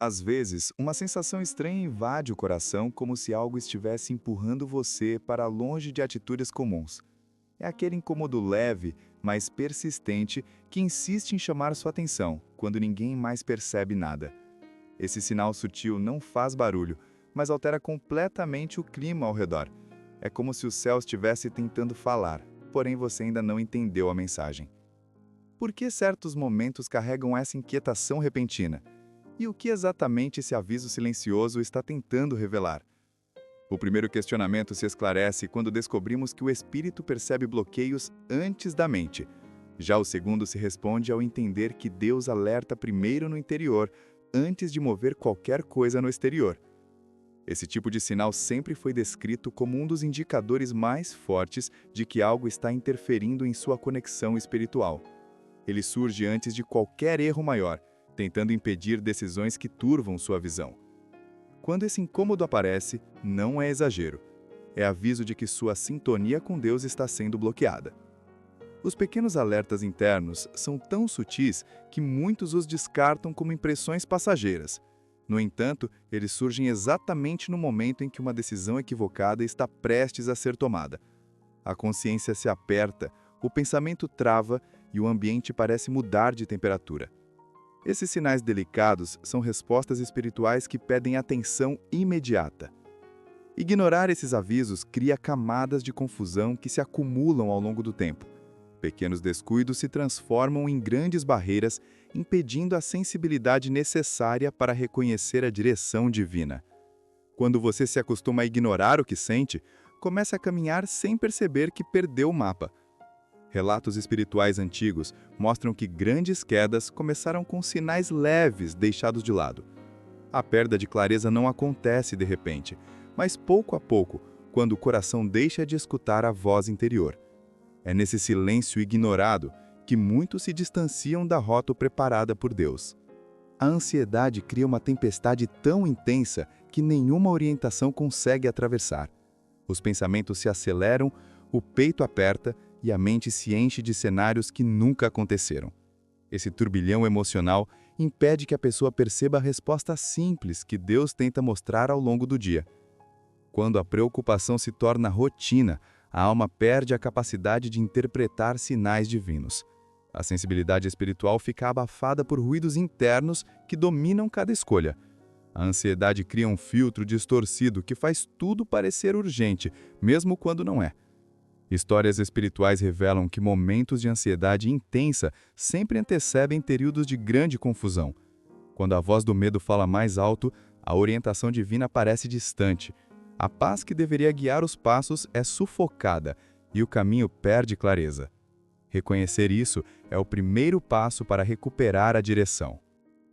Às vezes, uma sensação estranha invade o coração como se algo estivesse empurrando você para longe de atitudes comuns. É aquele incômodo leve, mas persistente, que insiste em chamar sua atenção, quando ninguém mais percebe nada. Esse sinal sutil não faz barulho, mas altera completamente o clima ao redor. É como se o céu estivesse tentando falar, porém você ainda não entendeu a mensagem. Por que certos momentos carregam essa inquietação repentina? E o que exatamente esse aviso silencioso está tentando revelar? O primeiro questionamento se esclarece quando descobrimos que o espírito percebe bloqueios antes da mente. Já o segundo se responde ao entender que Deus alerta primeiro no interior, antes de mover qualquer coisa no exterior. Esse tipo de sinal sempre foi descrito como um dos indicadores mais fortes de que algo está interferindo em sua conexão espiritual. Ele surge antes de qualquer erro maior, tentando impedir decisões que turvam sua visão. Quando esse incômodo aparece, não é exagero. É aviso de que sua sintonia com Deus está sendo bloqueada. Os pequenos alertas internos são tão sutis que muitos os descartam como impressões passageiras. No entanto, eles surgem exatamente no momento em que uma decisão equivocada está prestes a ser tomada. A consciência se aperta, o pensamento trava e o ambiente parece mudar de temperatura. Esses sinais delicados são respostas espirituais que pedem atenção imediata. Ignorar esses avisos cria camadas de confusão que se acumulam ao longo do tempo. Pequenos descuidos se transformam em grandes barreiras, impedindo a sensibilidade necessária para reconhecer a direção divina. Quando você se acostuma a ignorar o que sente, começa a caminhar sem perceber que perdeu o mapa. Relatos espirituais antigos mostram que grandes quedas começaram com sinais leves deixados de lado. A perda de clareza não acontece de repente, mas pouco a pouco, quando o coração deixa de escutar a voz interior. É nesse silêncio ignorado que muitos se distanciam da rota preparada por Deus. A ansiedade cria uma tempestade tão intensa que nenhuma orientação consegue atravessar. Os pensamentos se aceleram, o peito aperta e a mente se enche de cenários que nunca aconteceram. Esse turbilhão emocional impede que a pessoa perceba a resposta simples que Deus tenta mostrar ao longo do dia. Quando a preocupação se torna rotina, a alma perde a capacidade de interpretar sinais divinos. A sensibilidade espiritual fica abafada por ruídos internos que dominam cada escolha. A ansiedade cria um filtro distorcido que faz tudo parecer urgente, mesmo quando não é. Histórias espirituais revelam que momentos de ansiedade intensa sempre antecedem períodos de grande confusão. Quando a voz do medo fala mais alto, a orientação divina parece distante. A paz que deveria guiar os passos é sufocada e o caminho perde clareza. Reconhecer isso é o primeiro passo para recuperar a direção.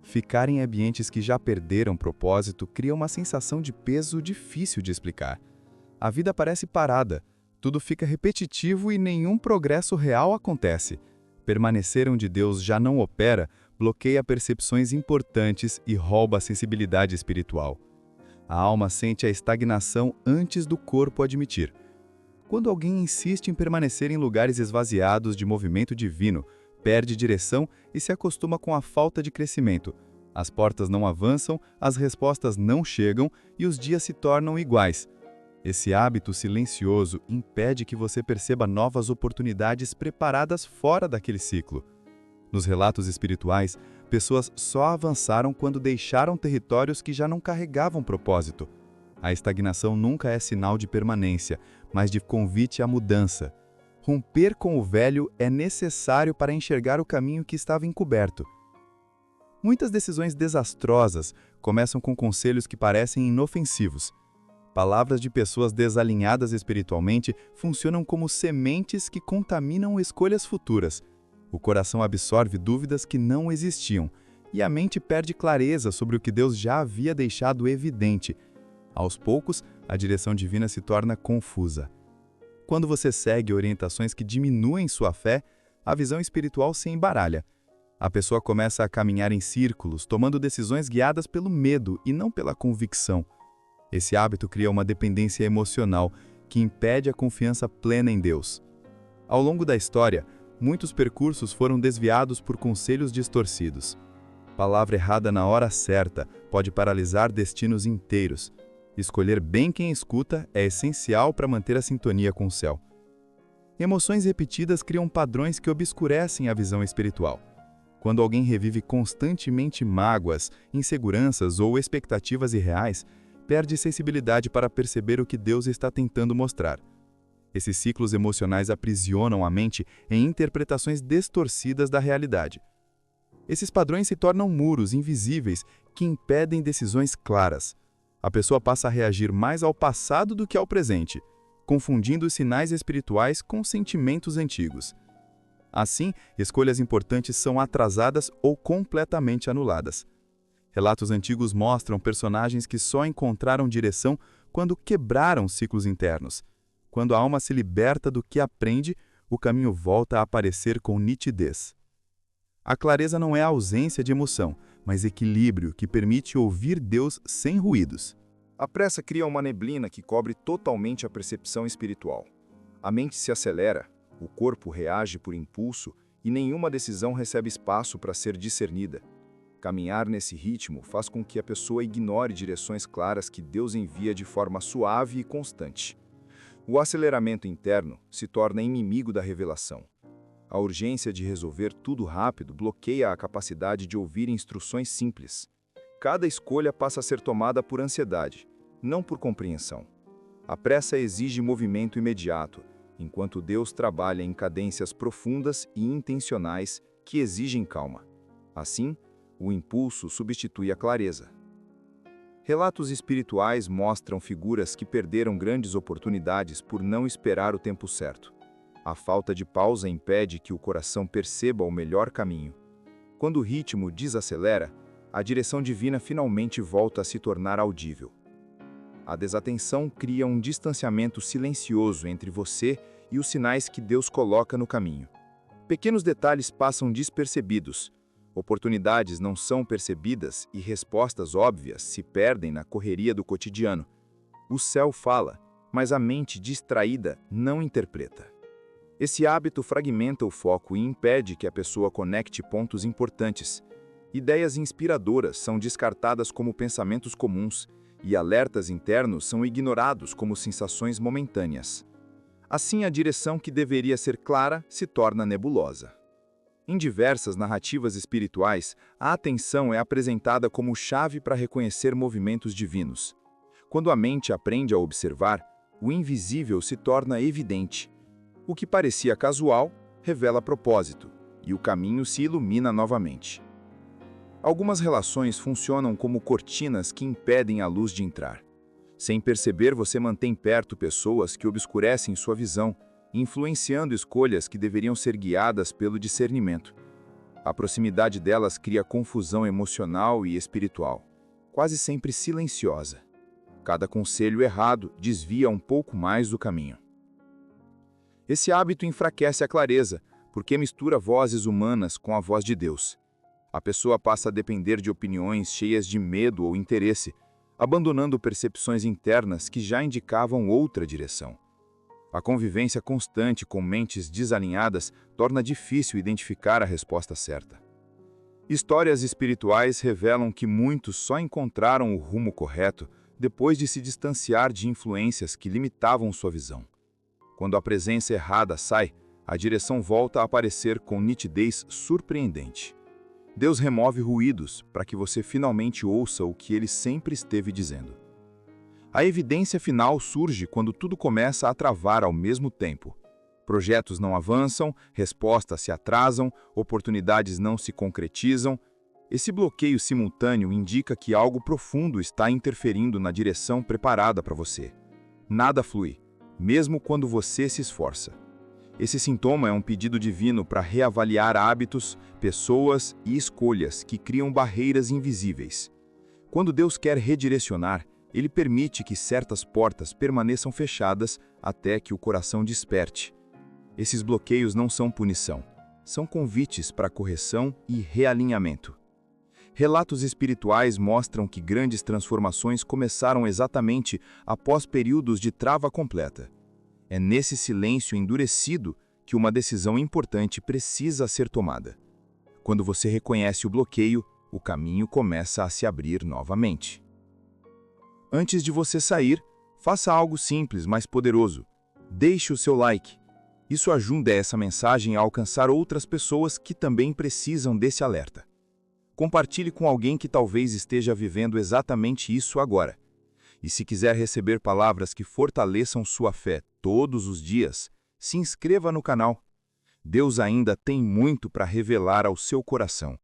Ficar em ambientes que já perderam propósito cria uma sensação de peso difícil de explicar. A vida parece parada, tudo fica repetitivo e nenhum progresso real acontece. Permanecer onde Deus já não opera bloqueia percepções importantes e rouba a sensibilidade espiritual. A alma sente a estagnação antes do corpo admitir. Quando alguém insiste em permanecer em lugares esvaziados de movimento divino, perde direção e se acostuma com a falta de crescimento. As portas não avançam, as respostas não chegam e os dias se tornam iguais. Esse hábito silencioso impede que você perceba novas oportunidades preparadas fora daquele ciclo. Nos relatos espirituais, pessoas só avançaram quando deixaram territórios que já não carregavam propósito. A estagnação nunca é sinal de permanência, mas de convite à mudança. Romper com o velho é necessário para enxergar o caminho que estava encoberto. Muitas decisões desastrosas começam com conselhos que parecem inofensivos. Palavras de pessoas desalinhadas espiritualmente funcionam como sementes que contaminam escolhas futuras. O coração absorve dúvidas que não existiam, e a mente perde clareza sobre o que Deus já havia deixado evidente. Aos poucos, a direção divina se torna confusa. Quando você segue orientações que diminuem sua fé, a visão espiritual se embaralha. A pessoa começa a caminhar em círculos, tomando decisões guiadas pelo medo e não pela convicção. Esse hábito cria uma dependência emocional que impede a confiança plena em Deus. Ao longo da história, muitos percursos foram desviados por conselhos distorcidos. Palavra errada na hora certa pode paralisar destinos inteiros. Escolher bem quem escuta é essencial para manter a sintonia com o céu. Emoções repetidas criam padrões que obscurecem a visão espiritual. Quando alguém revive constantemente mágoas, inseguranças ou expectativas irreais, perde sensibilidade para perceber o que Deus está tentando mostrar. Esses ciclos emocionais aprisionam a mente em interpretações distorcidas da realidade. Esses padrões se tornam muros invisíveis que impedem decisões claras. A pessoa passa a reagir mais ao passado do que ao presente, confundindo os sinais espirituais com sentimentos antigos. Assim, escolhas importantes são atrasadas ou completamente anuladas. Relatos antigos mostram personagens que só encontraram direção quando quebraram ciclos internos. Quando a alma se liberta do que aprende, o caminho volta a aparecer com nitidez. A clareza não é a ausência de emoção, mas equilíbrio que permite ouvir Deus sem ruídos. A pressa cria uma neblina que cobre totalmente a percepção espiritual. A mente se acelera, o corpo reage por impulso e nenhuma decisão recebe espaço para ser discernida. Caminhar nesse ritmo faz com que a pessoa ignore direções claras que Deus envia de forma suave e constante. O aceleramento interno se torna inimigo da revelação. A urgência de resolver tudo rápido bloqueia a capacidade de ouvir instruções simples. Cada escolha passa a ser tomada por ansiedade, não por compreensão. A pressa exige movimento imediato, enquanto Deus trabalha em cadências profundas e intencionais que exigem calma. Assim, o impulso substitui a clareza. Relatos espirituais mostram figuras que perderam grandes oportunidades por não esperar o tempo certo. A falta de pausa impede que o coração perceba o melhor caminho. Quando o ritmo desacelera, a direção divina finalmente volta a se tornar audível. A desatenção cria um distanciamento silencioso entre você e os sinais que Deus coloca no caminho. Pequenos detalhes passam despercebidos, oportunidades não são percebidas e respostas óbvias se perdem na correria do cotidiano. O céu fala, mas a mente distraída não interpreta. Esse hábito fragmenta o foco e impede que a pessoa conecte pontos importantes. Ideias inspiradoras são descartadas como pensamentos comuns e alertas internos são ignorados como sensações momentâneas. Assim, a direção que deveria ser clara se torna nebulosa. Em diversas narrativas espirituais, a atenção é apresentada como chave para reconhecer movimentos divinos. Quando a mente aprende a observar, o invisível se torna evidente. O que parecia casual revela propósito, e o caminho se ilumina novamente. Algumas relações funcionam como cortinas que impedem a luz de entrar. Sem perceber, você mantém perto pessoas que obscurecem sua visão, influenciando escolhas que deveriam ser guiadas pelo discernimento. A proximidade delas cria confusão emocional e espiritual, quase sempre silenciosa. Cada conselho errado desvia um pouco mais do caminho. Esse hábito enfraquece a clareza, porque mistura vozes humanas com a voz de Deus. A pessoa passa a depender de opiniões cheias de medo ou interesse, abandonando percepções internas que já indicavam outra direção. A convivência constante com mentes desalinhadas torna difícil identificar a resposta certa. Histórias espirituais revelam que muitos só encontraram o rumo correto depois de se distanciar de influências que limitavam sua visão. Quando a presença errada sai, a direção volta a aparecer com nitidez surpreendente. Deus remove ruídos para que você finalmente ouça o que Ele sempre esteve dizendo. A evidência final surge quando tudo começa a travar ao mesmo tempo. Projetos não avançam, respostas se atrasam, oportunidades não se concretizam. Esse bloqueio simultâneo indica que algo profundo está interferindo na direção preparada para você. Nada flui, mesmo quando você se esforça. Esse sintoma é um pedido divino para reavaliar hábitos, pessoas e escolhas que criam barreiras invisíveis. Quando Deus quer redirecionar, Ele permite que certas portas permaneçam fechadas até que o coração desperte. Esses bloqueios não são punição, são convites para correção e realinhamento. Relatos espirituais mostram que grandes transformações começaram exatamente após períodos de trava completa. É nesse silêncio endurecido que uma decisão importante precisa ser tomada. Quando você reconhece o bloqueio, o caminho começa a se abrir novamente. Antes de você sair, faça algo simples, mas poderoso. Deixe o seu like. Isso ajuda essa mensagem a alcançar outras pessoas que também precisam desse alerta. Compartilhe com alguém que talvez esteja vivendo exatamente isso agora. E se quiser receber palavras que fortaleçam sua fé todos os dias, se inscreva no canal. Deus ainda tem muito para revelar ao seu coração.